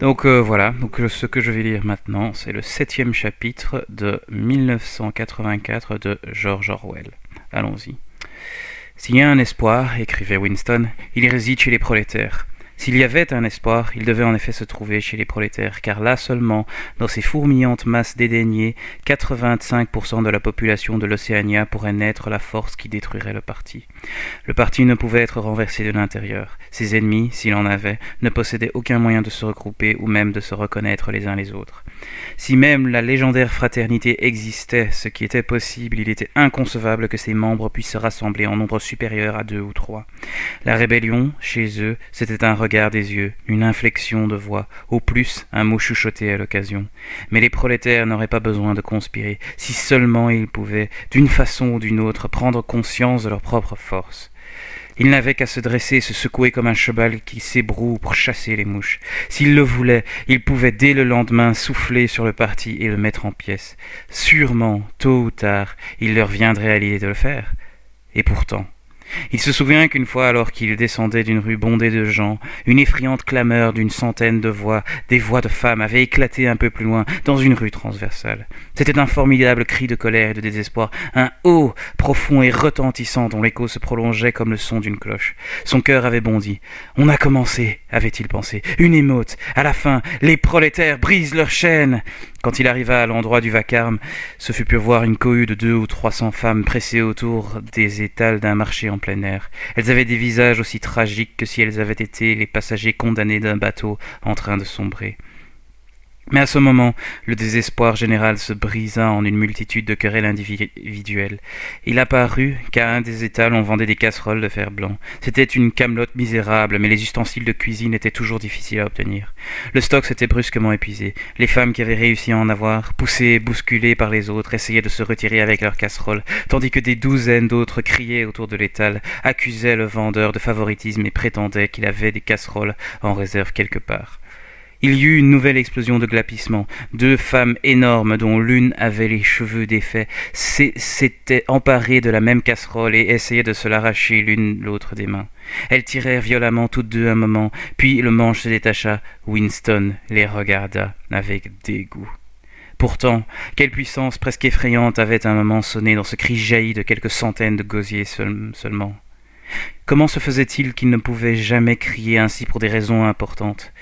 Voilà, ce que je vais lire maintenant, c'est le 7e chapitre de 1984 de George Orwell. Allons-y. S'il y a un espoir, écrivait Winston, il réside chez les prolétaires. S'il y avait un espoir, il devait en effet se trouver chez les prolétaires, car là seulement, dans ces fourmillantes masses dédaignées, 85% de la population de l'Océania pourrait naître la force qui détruirait le parti. Le parti ne pouvait être renversé de l'intérieur. Ses ennemis, s'il en avait, ne possédaient aucun moyen de se regrouper ou même de se reconnaître les uns les autres. Si même la légendaire fraternité existait, ce qui était possible, il était inconcevable que ses membres puissent se rassembler en nombre supérieur à 2 ou 3. La rébellion, chez eux, c'était un regard des yeux, une inflexion de voix, au plus un mot chuchoté à l'occasion. Mais les prolétaires n'auraient pas besoin de conspirer, si seulement ils pouvaient, d'une façon ou d'une autre, prendre conscience de leur propre force. Ils n'avaient qu'à se dresser et se secouer comme un cheval qui s'ébroue pour chasser les mouches. S'ils le voulaient, ils pouvaient dès le lendemain souffler sur le parti et le mettre en pièces. Sûrement, tôt ou tard, il leur viendrait à l'idée de le faire. Et pourtant, il se souvient qu'une fois, alors qu'il descendait d'une rue bondée de gens, une effrayante clameur d'une centaine de voix, des voix de femmes, avait éclaté un peu plus loin, dans une rue transversale. C'était un formidable cri de colère et de désespoir, un haut, profond et retentissant dont l'écho se prolongeait comme le son d'une cloche. Son cœur avait bondi. « On a commencé », avait-il pensé. « Une émeute. À la fin, les prolétaires brisent leurs chaînes !» Quand il arriva à l'endroit du vacarme, ce fut pour voir une cohue de 200 ou 300 femmes pressées autour des étals d'un marché en plein air. Elles avaient des visages aussi tragiques que si elles avaient été les passagers condamnés d'un bateau en train de sombrer. Mais à ce moment, le désespoir général se brisa en une multitude de querelles individuelles. Il apparut qu'à un des étals on vendait des casseroles de fer blanc. C'était une camelote misérable, mais les ustensiles de cuisine étaient toujours difficiles à obtenir. Le stock s'était brusquement épuisé. Les femmes qui avaient réussi à en avoir, poussées et bousculées par les autres, essayaient de se retirer avec leurs casseroles, tandis que des douzaines d'autres criaient autour de l'étal, accusaient le vendeur de favoritisme et prétendaient qu'il avait des casseroles en réserve quelque part. Il y eut une nouvelle explosion de glapissements. 2 femmes énormes, dont l'une avait les cheveux défaits, s'étaient emparées de la même casserole et essayaient de se l'arracher l'une l'autre des mains. Elles tirèrent violemment toutes deux un moment, puis le manche se détacha. Winston les regarda avec dégoût. Pourtant, quelle puissance presque effrayante avait un moment sonné dans ce cri jailli de quelques centaines de gosiers seulement. Comment se faisait-il qu'ils ne pouvaient jamais crier ainsi pour des raisons importantes ?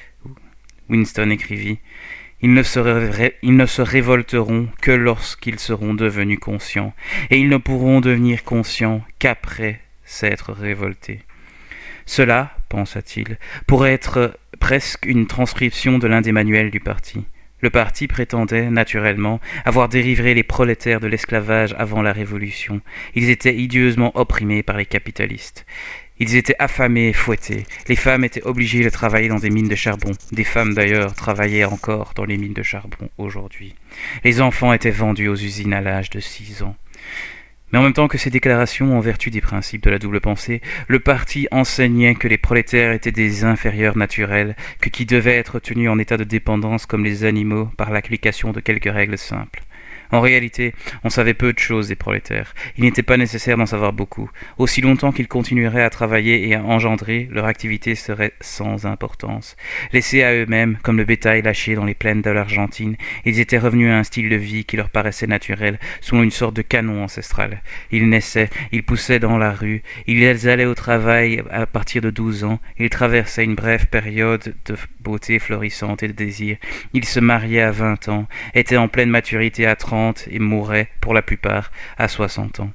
Winston écrivit « Ils ne se révolteront que lorsqu'ils seront devenus conscients, et ils ne pourront devenir conscients qu'après s'être révoltés. » Cela, pensa-t-il, pourrait être presque une transcription de l'un des manuels du parti. Le parti prétendait, naturellement, avoir délivré les prolétaires de l'esclavage avant la Révolution. Ils étaient hideusement opprimés par les capitalistes. Ils étaient affamés et fouettés. Les femmes étaient obligées de travailler dans des mines de charbon. Des femmes, d'ailleurs, travaillaient encore dans les mines de charbon aujourd'hui. Les enfants étaient vendus aux usines à l'âge de 6 ans. Mais en même temps que ces déclarations, en vertu des principes de la double pensée, le parti enseignait que les prolétaires étaient des inférieurs naturels, qui devaient être tenus en état de dépendance comme les animaux par l'application de quelques règles simples. En réalité, on savait peu de choses des prolétaires. Il n'était pas nécessaire d'en savoir beaucoup. Aussi longtemps qu'ils continueraient à travailler et à engendrer, leur activité serait sans importance. Laissés à eux-mêmes, comme le bétail lâché dans les plaines de l'Argentine, ils étaient revenus à un style de vie qui leur paraissait naturel, selon une sorte de canon ancestral. Ils naissaient, ils poussaient dans la rue, ils allaient au travail à partir de 12 ans, ils traversaient une brève période de beauté florissante et de désir, ils se mariaient à 20 ans, étaient en pleine maturité à 30 et mouraient, pour la plupart, à 60 ans.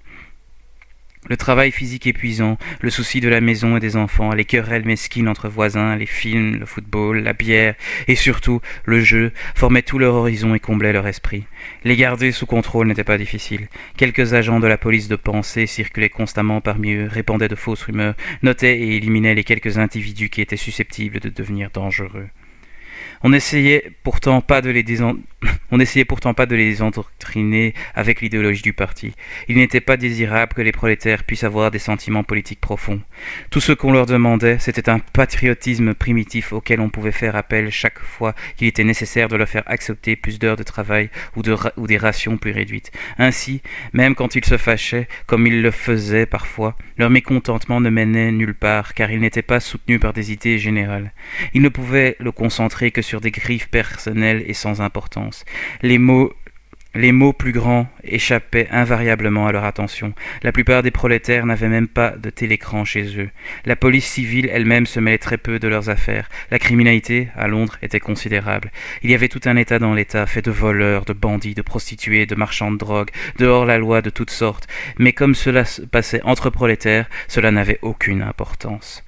Le travail physique épuisant, le souci de la maison et des enfants, les querelles mesquines entre voisins, les films, le football, la bière et surtout le jeu formaient tout leur horizon et comblaient leur esprit. Les garder sous contrôle n'était pas difficile. Quelques agents de la police de pensée circulaient constamment parmi eux, répandaient de fausses rumeurs, notaient et éliminaient les quelques individus qui étaient susceptibles de devenir dangereux. On n'essayait pourtant pas de les endoctriner avec l'idéologie du parti. Il n'était pas désirable que les prolétaires puissent avoir des sentiments politiques profonds. Tout ce qu'on leur demandait, c'était un patriotisme primitif auquel on pouvait faire appel chaque fois qu'il était nécessaire de leur faire accepter plus d'heures de travail ou des rations plus réduites. Ainsi, même quand ils se fâchaient, comme ils le faisaient parfois, leur mécontentement ne menait nulle part, car il n'était pas soutenu par des idées générales. Ils ne pouvaient le concentrer que sur des griffes personnelles et sans importance. Les mots plus grands échappaient invariablement à leur attention. La plupart des prolétaires n'avaient même pas de télécran chez eux. La police civile elle-même se mêlait très peu de leurs affaires. La criminalité, à Londres, était considérable. Il y avait tout un État dans l'État, fait de voleurs, de bandits, de prostituées, de marchands de drogue, de hors-la-loi de toutes sortes. Mais comme cela se passait entre prolétaires, cela n'avait aucune importance.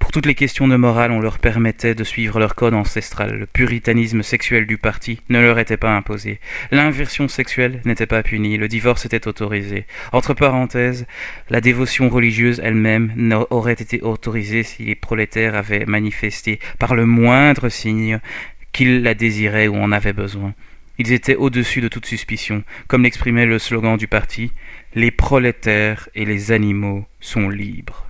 Pour toutes les questions de morale, on leur permettait de suivre leur code ancestral. Le puritanisme sexuel du parti ne leur était pas imposé. L'inversion sexuelle n'était pas punie. Le divorce était autorisé. Entre parenthèses, la dévotion religieuse elle-même n'aurait été autorisée si les prolétaires avaient manifesté par le moindre signe qu'ils la désiraient ou en avaient besoin. Ils étaient au-dessus de toute suspicion, comme l'exprimait le slogan du parti « Les prolétaires et les animaux sont libres ».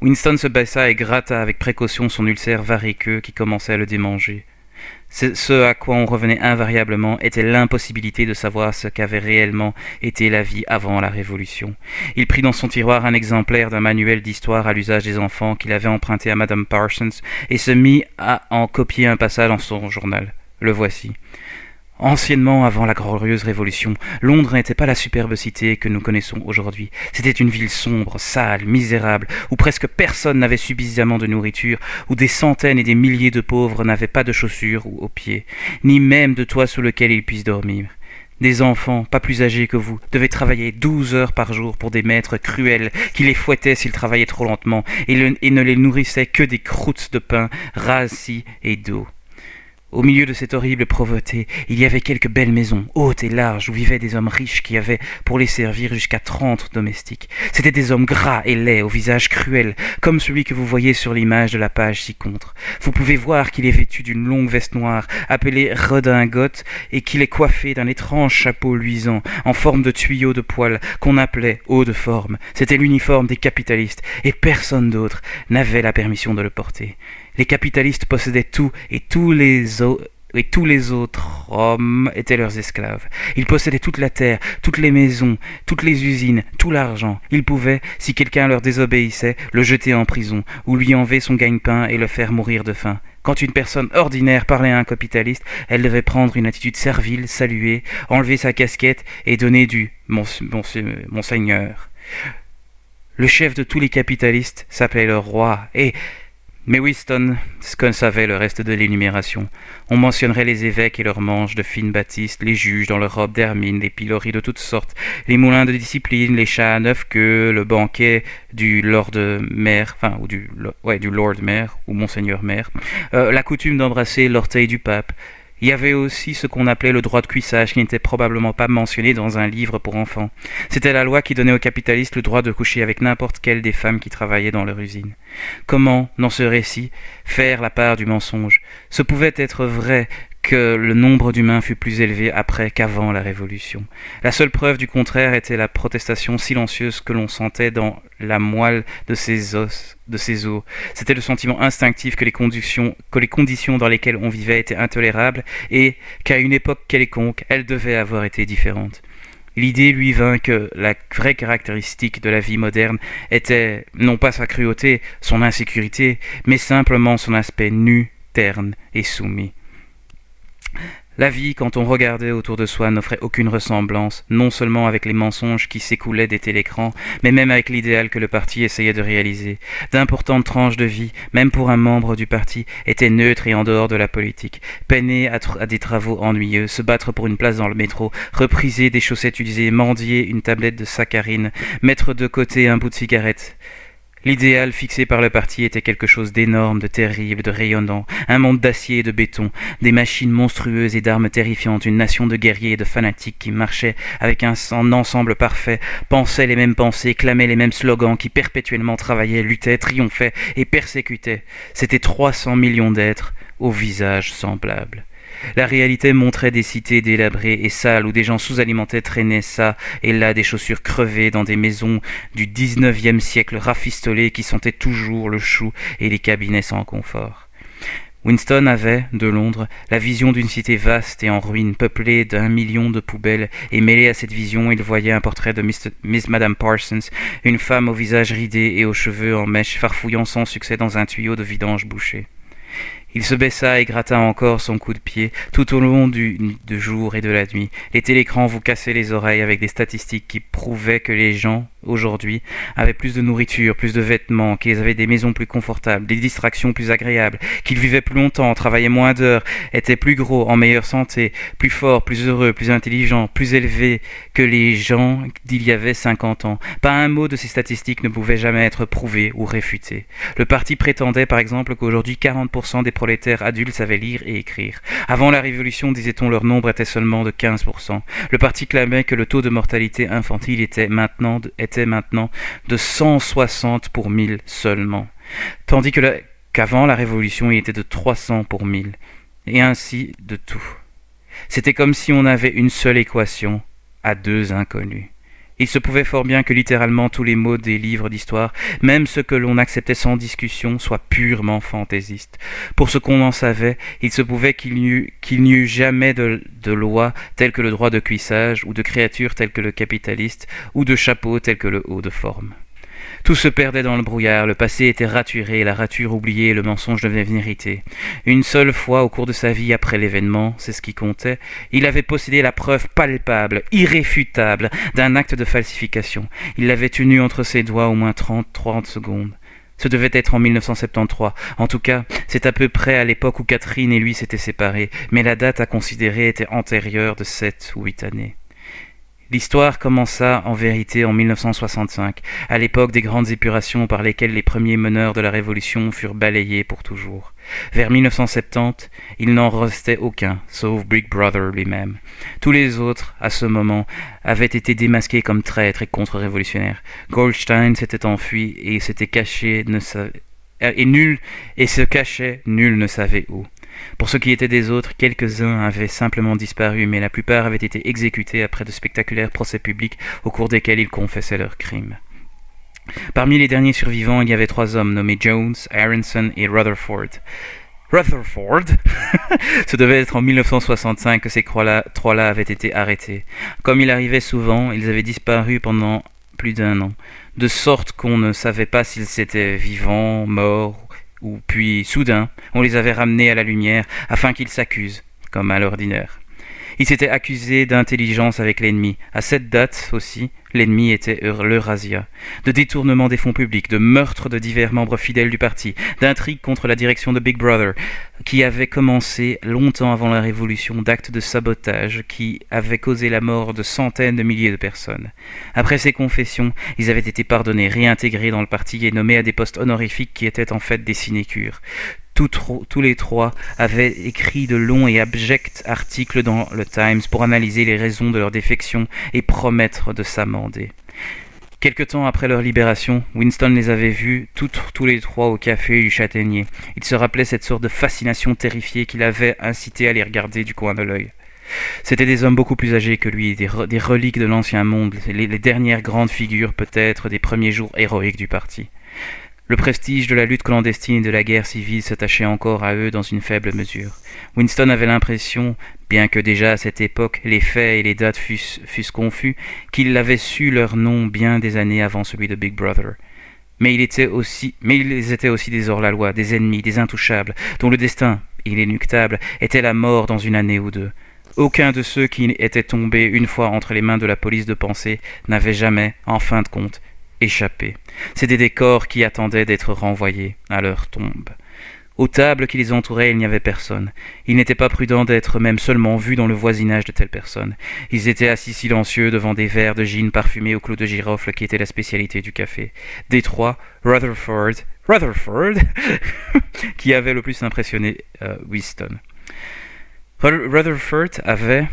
Winston se baissa et gratta avec précaution son ulcère variqueux qui commençait à le démanger. Ce à quoi on revenait invariablement était l'impossibilité de savoir ce qu'avait réellement été la vie avant la Révolution. Il prit dans son tiroir un exemplaire d'un manuel d'histoire à l'usage des enfants qu'il avait emprunté à Madame Parsons et se mit à en copier un passage dans son journal. Le voici. Anciennement, avant la glorieuse Révolution, Londres n'était pas la superbe cité que nous connaissons aujourd'hui. C'était une ville sombre, sale, misérable, où presque personne n'avait suffisamment de nourriture, où des centaines et des milliers de pauvres n'avaient pas de chaussures ou aux pieds, ni même de toit sous lequel ils puissent dormir. Des enfants, pas plus âgés que vous, devaient travailler 12 heures par jour pour des maîtres cruels qui les fouettaient s'ils travaillaient trop lentement et ne les nourrissaient que des croûtes de pain rassis et d'eau. Au milieu de cette horrible pauvreté, il y avait quelques belles maisons, hautes et larges, où vivaient des hommes riches qui avaient pour les servir jusqu'à 30 domestiques. C'étaient des hommes gras et laids, au visage cruel, comme celui que vous voyez sur l'image de la page ci-contre. Vous pouvez voir qu'il est vêtu d'une longue veste noire, appelée redingote, et qu'il est coiffé d'un étrange chapeau luisant, en forme de tuyau de poil, qu'on appelait haut de forme. C'était l'uniforme des capitalistes, et personne d'autre n'avait la permission de le porter. Les capitalistes possédaient tout et tous les autres hommes étaient leurs esclaves. Ils possédaient toute la terre, toutes les maisons, toutes les usines, tout l'argent. Ils pouvaient, si quelqu'un leur désobéissait, le jeter en prison ou lui enlever son gagne-pain et le faire mourir de faim. Quand une personne ordinaire parlait à un capitaliste, elle devait prendre une attitude servile, saluer, enlever sa casquette et donner du « Monseigneur ». Le chef de tous les capitalistes s'appelait le roi Mais Winston savait le reste de l'énumération. On mentionnerait les évêques et leurs manches de fine batiste, les juges dans leurs robes d'hermine, les piloris de toutes sortes, les moulins de discipline, les chats à 9 queues, le banquet du Lord Maire, du Lord Maire ou Monseigneur Maire, la coutume d'embrasser l'orteil du pape. Il y avait aussi ce qu'on appelait le droit de cuissage, qui n'était probablement pas mentionné dans un livre pour enfants. C'était la loi qui donnait aux capitalistes le droit de coucher avec n'importe quelle des femmes qui travaillaient dans leur usine. Comment, dans ce récit, faire la part du mensonge ? Ce pouvait être vrai que le nombre d'humains fut plus élevé après qu'avant la Révolution. La seule preuve du contraire était la protestation silencieuse que l'on sentait dans la moelle de ses os. C'était le sentiment instinctif que les conditions dans lesquelles on vivait étaient intolérables et qu'à une époque quelconque, elles devaient avoir été différentes. L'idée lui vint que la vraie caractéristique de la vie moderne était non pas sa cruauté, son insécurité, mais simplement son aspect nu, terne et soumis. La vie, quand on regardait autour de soi, n'offrait aucune ressemblance, non seulement avec les mensonges qui s'écoulaient des télécrans, mais même avec l'idéal que le parti essayait de réaliser. D'importantes tranches de vie, même pour un membre du parti, étaient neutres et en dehors de la politique. Peiner à des travaux ennuyeux, se battre pour une place dans le métro, repriser des chaussettes usées, mendier une tablette de saccharine, mettre de côté un bout de cigarette. L'idéal fixé par le parti était quelque chose d'énorme, de terrible, de rayonnant, un monde d'acier et de béton, des machines monstrueuses et d'armes terrifiantes, une nation de guerriers et de fanatiques qui marchaient avec un ensemble parfait, pensaient les mêmes pensées, clamaient les mêmes slogans, qui perpétuellement travaillaient, luttaient, triomphaient et persécutaient. C'étaient 300 millions d'êtres au visage semblable. La réalité montrait des cités délabrées et sales où des gens sous-alimentés traînaient ça et là des chaussures crevées dans des maisons du 19e siècle rafistolées qui sentaient toujours le chou et les cabinets sans confort. Winston avait, de Londres, la vision d'une cité vaste et en ruine, peuplée d'1 million de poubelles, et mêlé à cette vision, il voyait un portrait de Madame Parsons, une femme au visage ridé et aux cheveux en mèche farfouillant sans succès dans un tuyau de vidange bouché. Il se baissa et gratta encore son coup de pied tout au long du jour et de la nuit. Les télécrans vous cassaient les oreilles avec des statistiques qui prouvaient que les gens, aujourd'hui, avaient plus de nourriture, plus de vêtements, qu'ils avaient des maisons plus confortables, des distractions plus agréables, qu'ils vivaient plus longtemps, travaillaient moins d'heures, étaient plus gros, en meilleure santé, plus forts, plus heureux, plus intelligents, plus élevés que les gens d'il y avait 50 ans. Pas un mot de ces statistiques ne pouvait jamais être prouvé ou réfuté. Le parti prétendait par exemple qu'aujourd'hui 40% des prolétaires adultes savaient lire et écrire. Avant la Révolution, disait-on, leur nombre était seulement de 15%. Le parti clamait que le taux de mortalité infantile était maintenant de 160 pour 1000 seulement, tandis qu'avant la Révolution il était de 300 pour 1000, et ainsi de tout. C'était comme si on avait une seule équation à deux inconnus. Il se pouvait fort bien que littéralement tous les mots des livres d'histoire, même ceux que l'on acceptait sans discussion, soient purement fantaisistes. Pour ce qu'on en savait, il se pouvait qu'il n'y eût jamais de loi telle que le droit de cuissage, ou de créature telle que le capitaliste, ou de chapeau tel que le haut de forme. Tout se perdait dans le brouillard, le passé était raturé, la rature oubliée, le mensonge devenait vérité. Une seule fois au cours de sa vie après l'événement, c'est ce qui comptait, il avait possédé la preuve palpable, irréfutable, d'un acte de falsification. Il l'avait tenu entre ses doigts au moins 30 secondes. Ce devait être en 1973. En tout cas, c'est à peu près à l'époque où Catherine et lui s'étaient séparés, mais la date à considérer était antérieure de 7 ou 8 années. L'histoire commença en vérité en 1965, à l'époque des grandes épurations par lesquelles les premiers meneurs de la Révolution furent balayés pour toujours. Vers 1970, il n'en restait aucun, sauf Big Brother lui-même. Tous les autres, à ce moment, avaient été démasqués comme traîtres et contre-révolutionnaires. Goldstein s'était enfui et s'était caché, nul ne savait où. Pour ce qui était des autres, quelques-uns avaient simplement disparu, mais la plupart avaient été exécutés après de spectaculaires procès publics au cours desquels ils confessaient leurs crimes. Parmi les derniers survivants, il y avait 3 hommes nommés Jones, Aronson et Rutherford. Rutherford Ce devait être en 1965 que ces trois-là avaient été arrêtés. Comme il arrivait souvent, ils avaient disparu pendant plus d'1 an, de sorte qu'on ne savait pas s'ils étaient vivants, morts, ou puis, soudain, on les avait ramenés à la lumière afin qu'ils s'accusent, comme à l'ordinaire. Ils s'étaient accusés d'intelligence avec l'ennemi. À cette date aussi, l'ennemi était l'Eurasia. De détournement des fonds publics, de meurtre de divers membres fidèles du parti, d'intrigues contre la direction de Big Brother, qui avait commencé longtemps avant la Révolution, d'actes de sabotage qui avaient causé la mort de centaines de milliers de personnes. Après ces confessions, ils avaient été pardonnés, réintégrés dans le parti et nommés à des postes honorifiques qui étaient en fait des sinécures. Tous les trois avaient écrit de longs et abjects articles dans le Times pour analyser les raisons de leur défection et promettre de s'amender. Quelque temps après leur libération, Winston les avait vus tous les trois au café du Châtaignier. Il se rappelait cette sorte de fascination terrifiée qui l'avait incité à les regarder du coin de l'œil. C'étaient des hommes beaucoup plus âgés que lui, des reliques de l'ancien monde, les dernières grandes figures peut-être des premiers jours héroïques du parti. Le prestige de la lutte clandestine et de la guerre civile s'attachait encore à eux dans une faible mesure. Winston avait l'impression, bien que déjà à cette époque les faits et les dates fussent confus, qu'ils avaient su leur nom bien des années avant celui de Big Brother. Mais ils étaient aussi des hors-la-loi, des ennemis, des intouchables, dont le destin, inéluctable, était la mort dans 1 année ou 2. Aucun de ceux qui étaient tombés une fois entre les mains de la police de pensée n'avait jamais, en fin de compte, échappé. C'étaient des corps qui attendaient d'être renvoyés à leur tombe. Aux tables qui les entouraient, il n'y avait personne. Il n'était pas prudent d'être même seulement vu dans le voisinage de telles personnes. Ils étaient assis silencieux devant des verres de gin parfumés au clou de girofle qui était la spécialité du café. Des trois, Rutherford, qui avait le plus impressionné Winston. Rutherford avait,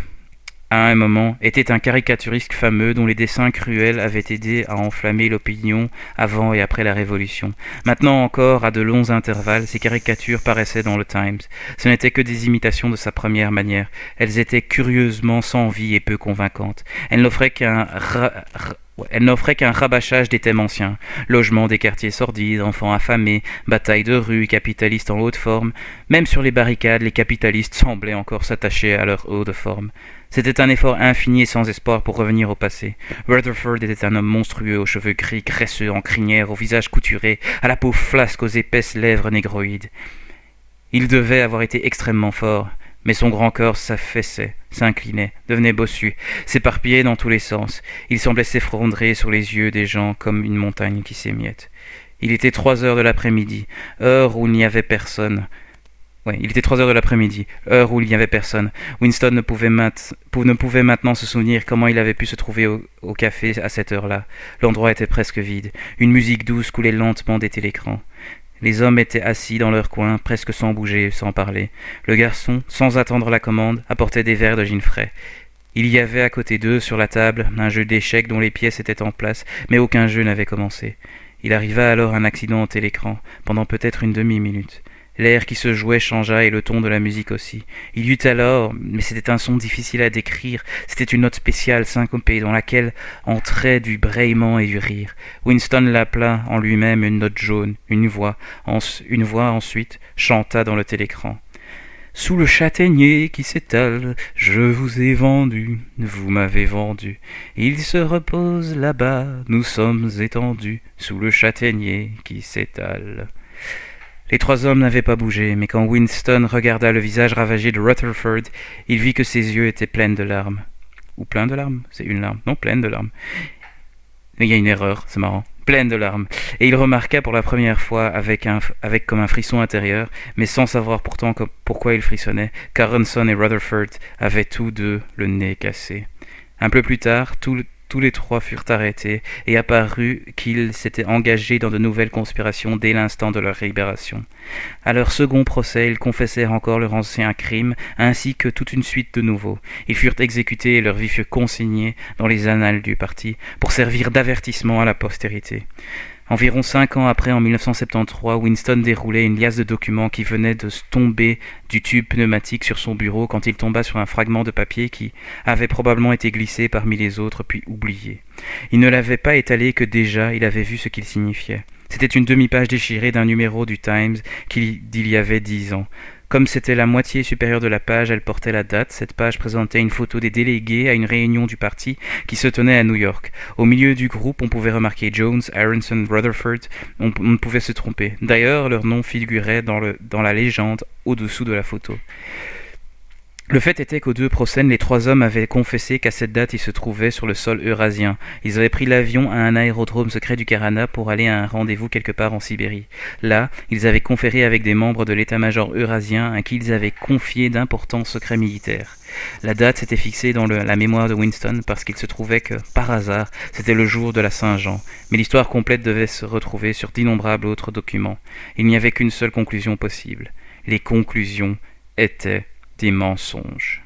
à un moment, était un caricaturiste fameux dont les dessins cruels avaient aidé à enflammer l'opinion avant et après la Révolution. Maintenant encore, à de longs intervalles, ces caricatures paraissaient dans le Times. Ce n'étaient que des imitations de sa première manière. Elles étaient curieusement sans vie et peu convaincantes. Elles n'offraient qu'un rabâchage des thèmes anciens. Logement des quartiers sordides, enfants affamés, batailles de rue, capitalistes en haute forme. Même sur les barricades, les capitalistes semblaient encore s'attacher à leur haute forme. C'était un effort infini et sans espoir pour revenir au passé. Rutherford était un homme monstrueux, aux cheveux gris, graisseux, en crinière, au visage couturé, à la peau flasque, aux épaisses lèvres négroïdes. Il devait avoir été extrêmement fort, mais son grand corps s'affaissait, s'inclinait, devenait bossu, s'éparpillait dans tous les sens. Il semblait s'effondrer sur les yeux des gens comme une montagne qui s'émiette. Il était 3 heures de l'après-midi, heure où il n'y avait personne. Il était 3 heures de l'après-midi, heure où il n'y avait personne. Winston ne pouvait maintenant se souvenir comment il avait pu se trouver au café à cette heure-là. L'endroit était presque vide. Une musique douce coulait lentement des télécrans. Les hommes étaient assis dans leur coin, presque sans bouger, sans parler. Le garçon, sans attendre la commande, apportait des verres de gin frais. Il y avait à côté d'eux, sur la table, un jeu d'échecs dont les pièces étaient en place, mais aucun jeu n'avait commencé. Il arriva alors un accident au télécran, pendant peut-être une demi-minute. L'air qui se jouait changea et le ton de la musique aussi. Il y eut alors, mais c'était un son difficile à décrire, c'était une note spéciale syncopée dans laquelle entrait du brayement et du rire. Winston l'appela en lui-même une note jaune, une voix ensuite chanta dans le télécran. Sous le châtaignier qui s'étale, je vous ai vendu, vous m'avez vendu. Il se repose là-bas, nous sommes étendus, sous le châtaignier qui s'étale. Les 3 hommes n'avaient pas bougé, mais quand Winston regarda le visage ravagé de Rutherford, il vit que ses yeux étaient pleins de larmes. Ou pleins de larmes? C'est une larme. Non, pleines de larmes. Il y a une erreur, c'est marrant. Pleines de larmes. Et il remarqua pour la première fois, avec comme un frisson intérieur, mais sans savoir pourtant pourquoi il frissonnait, qu'Aronson et Rutherford avaient tous deux le nez cassé. Un peu plus tard, tous les 3 furent arrêtés et apparut qu'ils s'étaient engagés dans de nouvelles conspirations dès l'instant de leur libération. À leur second procès, ils confessèrent encore leur ancien crime, ainsi que toute une suite de nouveaux. Ils furent exécutés et leur vie fut consignée dans les annales du parti, pour servir d'avertissement à la postérité. Environ 5 ans après, en 1973, Winston déroulait une liasse de documents qui venait de tomber du tube pneumatique sur son bureau quand il tomba sur un fragment de papier qui avait probablement été glissé parmi les autres puis oublié. Il ne l'avait pas étalé que déjà il avait vu ce qu'il signifiait. C'était une demi-page déchirée d'un numéro du Times d'il y avait 10 ans. Comme c'était la moitié supérieure de la page, elle portait la date. Cette page présentait une photo des délégués à une réunion du parti qui se tenait à New York. Au milieu du groupe, on pouvait remarquer Jones, Aronson, Rutherford. On ne pouvait se tromper. D'ailleurs, leur nom figurait dans la légende au-dessous de la photo. Le fait était qu'aux 2 procès, les 3 hommes avaient confessé qu'à cette date, ils se trouvaient sur le sol eurasien. Ils avaient pris l'avion à un aérodrome secret du Canada pour aller à un rendez-vous quelque part en Sibérie. Là, ils avaient conféré avec des membres de l'état-major eurasien à qui ils avaient confié d'importants secrets militaires. La date s'était fixée dans la mémoire de Winston parce qu'il se trouvait que, par hasard, c'était le jour de la Saint-Jean. Mais l'histoire complète devait se retrouver sur d'innombrables autres documents. Il n'y avait qu'une seule conclusion possible. Les conclusions étaient des mensonges.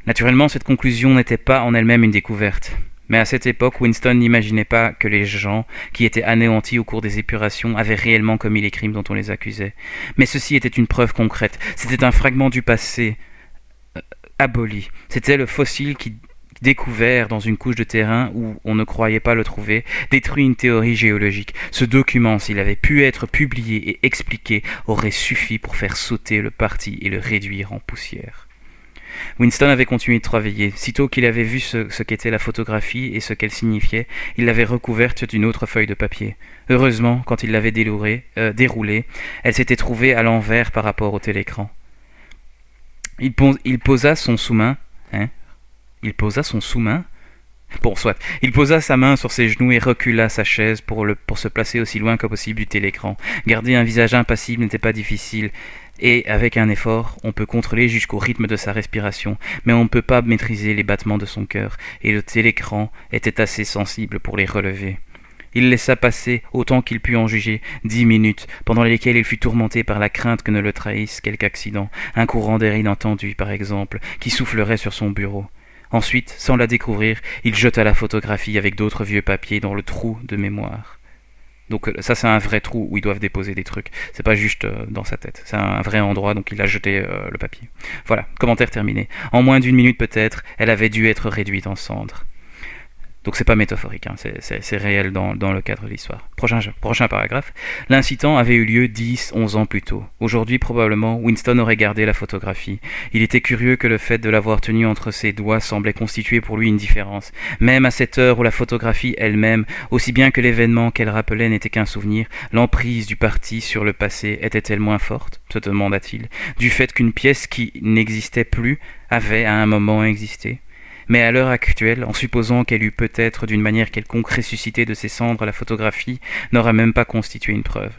Naturellement, cette conclusion n'était pas en elle-même une découverte. Mais à cette époque, Winston n'imaginait pas que les gens qui étaient anéantis au cours des épurations avaient réellement commis les crimes dont on les accusait. Mais ceci était une preuve concrète. C'était un fragment du passé aboli. C'était le fossile qui, découvert dans une couche de terrain où on ne croyait pas le trouver, détruit une théorie géologique. Ce document, s'il avait pu être publié et expliqué, aurait suffi pour faire sauter le parti et le réduire en poussière. Winston avait continué de travailler. Sitôt qu'il avait vu ce qu'était la photographie et ce qu'elle signifiait, il l'avait recouverte d'une autre feuille de papier. Heureusement, quand il l'avait déroulée, elle s'était trouvée à l'envers par rapport au télécran. Il posa son sous-main. Il posa sa main sur ses genoux et recula sa chaise pour se placer aussi loin que possible du télécran. Garder un visage impassible n'était pas difficile, et avec un effort, on peut contrôler jusqu'au rythme de sa respiration, mais on ne peut pas maîtriser les battements de son cœur, et le télécran était assez sensible pour les relever. Il laissa passer, autant qu'il put en juger, 10 minutes, pendant lesquelles il fut tourmenté par la crainte que ne le trahisse quelque accident, un courant d'air inattendu, par exemple, qui soufflerait sur son bureau. Ensuite, sans la découvrir, il jeta la photographie avec d'autres vieux papiers dans le trou de mémoire. Donc ça, c'est un vrai trou où ils doivent déposer des trucs. C'est pas juste dans sa tête. C'est un vrai endroit, donc il a jeté le papier. Voilà, commentaire terminé. En moins d'1 minute peut-être, elle avait dû être réduite en cendres. Donc c'est pas métaphorique, hein, c'est réel dans le cadre de l'histoire. Prochain paragraphe. L'incident avait eu lieu 10-11 ans plus tôt. Aujourd'hui, probablement, Winston aurait gardé la photographie. Il était curieux que le fait de l'avoir tenue entre ses doigts semblait constituer pour lui une différence. Même à cette heure où la photographie elle-même, aussi bien que l'événement qu'elle rappelait n'était qu'un souvenir, l'emprise du parti sur le passé était-elle moins forte, se demanda-t-il, du fait qu'une pièce qui n'existait plus avait à un moment existé. Mais à l'heure actuelle, en supposant qu'elle eût peut-être d'une manière quelconque ressuscité de ses cendres, la photographie n'aurait même pas constitué une preuve.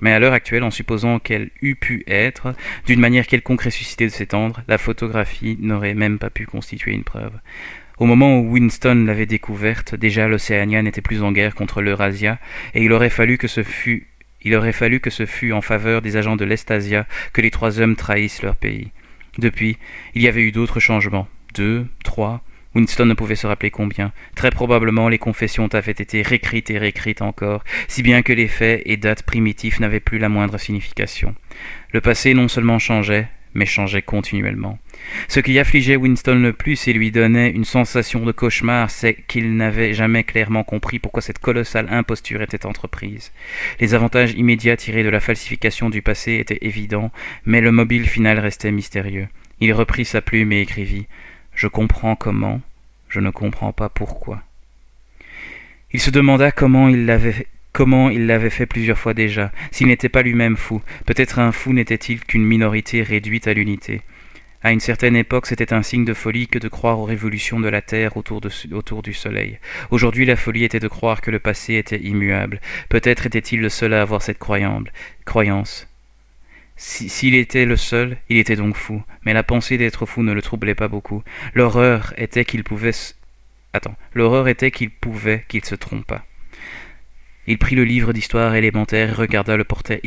Mais à l'heure actuelle, en supposant qu'elle eût pu être d'une manière quelconque ressuscitée de ses cendres, la photographie n'aurait même pas pu constituer une preuve. Au moment où Winston l'avait découverte, déjà l'Océania n'était plus en guerre contre l'Eurasia, et il aurait fallu que ce fût en faveur des agents de l'Estasia que les 3 hommes trahissent leur pays. Depuis, il y avait eu d'autres changements. 2, 3, Winston ne pouvait se rappeler combien. Très probablement, les confessions avaient été réécrites et réécrites encore, si bien que les faits et dates primitifs n'avaient plus la moindre signification. Le passé non seulement changeait, mais changeait continuellement. Ce qui affligeait Winston le plus et lui donnait une sensation de cauchemar, c'est qu'il n'avait jamais clairement compris pourquoi cette colossale imposture était entreprise. Les avantages immédiats tirés de la falsification du passé étaient évidents, mais le mobile final restait mystérieux. Il reprit sa plume et écrivit « Je comprends comment, je ne comprends pas pourquoi ». Il se demanda comment il l'avait fait plusieurs fois déjà, s'il n'était pas lui-même fou. Peut-être un fou n'était-il qu'une minorité réduite à l'unité. À une certaine époque, c'était un signe de folie que de croire aux révolutions de la Terre autour du Soleil. Aujourd'hui, la folie était de croire que le passé était immuable. Peut-être était-il le seul à avoir cette croyance. S'il était le seul, il était donc fou, mais la pensée d'être fou ne le troublait pas beaucoup. L'horreur était qu'il se trompât. Il prit le livre d'histoire élémentaire et regarda le portrait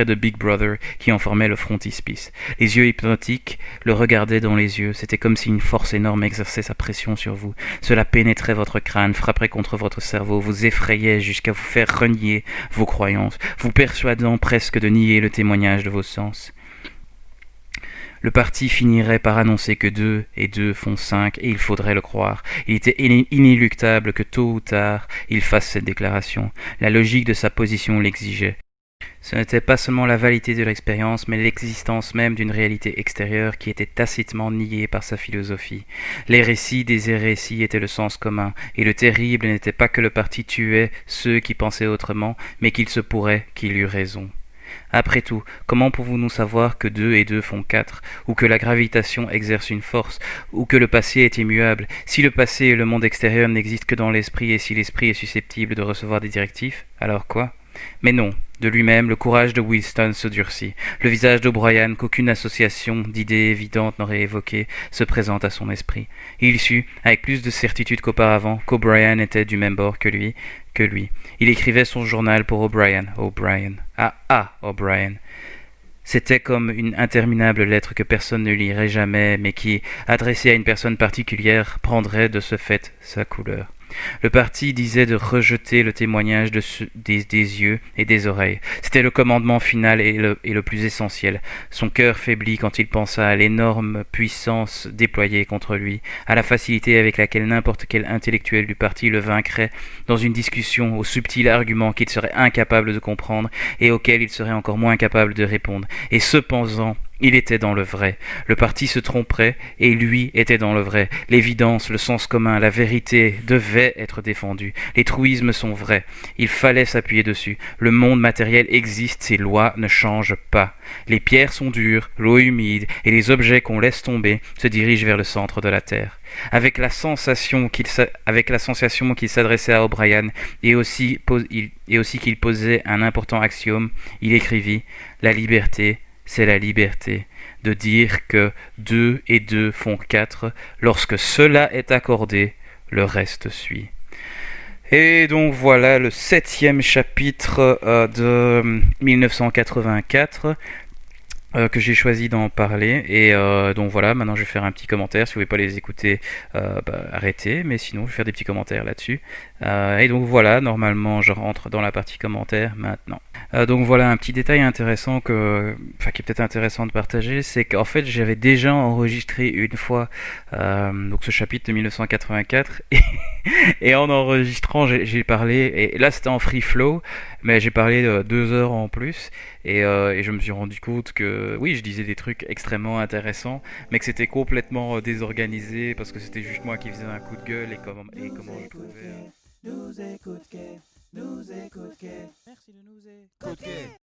de Big Brother qui en formait le frontispice. Les yeux hypnotiques le regardaient dans les yeux. C'était comme si une force énorme exerçait sa pression sur vous. Cela pénétrait votre crâne, frapperait contre votre cerveau, vous effrayait jusqu'à vous faire renier vos croyances, vous persuadant presque de nier le témoignage de vos sens. Le parti finirait par annoncer que 2 et 2 font 5, et il faudrait le croire. Il était inéluctable que tôt ou tard, il fasse cette déclaration. La logique de sa position l'exigeait. Ce n'était pas seulement la validité de l'expérience, mais l'existence même d'une réalité extérieure qui était tacitement niée par sa philosophie. Les récits des hérésies étaient le sens commun, et le terrible n'était pas que le parti tuait ceux qui pensaient autrement, mais qu'il se pourrait qu'il eût raison. Après tout, comment pouvons-nous savoir que 2 et 2 font 4, ou que la gravitation exerce une force, ou que le passé est immuable, si le passé et le monde extérieur n'existent que dans l'esprit et si l'esprit est susceptible de recevoir des directives, alors quoi ? Mais non, de lui-même, le courage de Winston se durcit. Le visage d'O'Brien, qu'aucune association d'idées évidentes n'aurait évoqué, se présente à son esprit. Il sut, avec plus de certitude qu'auparavant, qu'O'Brien était du même bord que lui. Il écrivait son journal pour O'Brien. O'Brien. C'était comme une interminable lettre que personne ne lirait jamais, mais qui, adressée à une personne particulière, prendrait de ce fait sa couleur. Le parti disait de rejeter le témoignage des yeux et des oreilles. C'était le commandement final et le plus essentiel. Son cœur faiblit quand il pensa à l'énorme puissance déployée contre lui, à la facilité avec laquelle n'importe quel intellectuel du parti le vaincrait dans une discussion aux subtils arguments qu'il serait incapable de comprendre et auxquels il serait encore moins capable de répondre. Et cependant, il était dans le vrai. Le parti se tromperait et lui était dans le vrai. L'évidence, le sens commun, la vérité devaient être défendus. Les truismes sont vrais. Il fallait s'appuyer dessus. Le monde matériel existe, ses lois ne changent pas. Les pierres sont dures, l'eau humide et les objets qu'on laisse tomber se dirigent vers le centre de la terre. Avec la sensation qu'il s'adressait à O'Brien et aussi qu'il posait un important axiome, il écrivit « La liberté, c'est la liberté de dire que 2 et 2 font 4. Lorsque cela est accordé, le reste suit. » Et donc voilà le 7e chapitre de 1984 que j'ai choisi d'en parler. Et donc voilà, maintenant je vais faire un petit commentaire. Si vous ne voulez pas les écouter, arrêtez. Mais sinon, je vais faire des petits commentaires là-dessus. Et donc voilà, normalement je rentre dans la partie commentaires maintenant. Donc voilà, un petit détail intéressant qui est peut-être intéressant de partager, c'est qu'en fait j'avais déjà enregistré une fois donc ce chapitre de 1984 et en enregistrant j'ai parlé et là c'était en free flow, mais j'ai parlé 2 heures en plus et je me suis rendu compte que oui je disais des trucs extrêmement intéressants, mais que c'était complètement désorganisé parce que c'était juste moi qui faisais un coup de gueule et comment je trouvais. Nous écoutez, nous écoutez. Merci de nous écouter.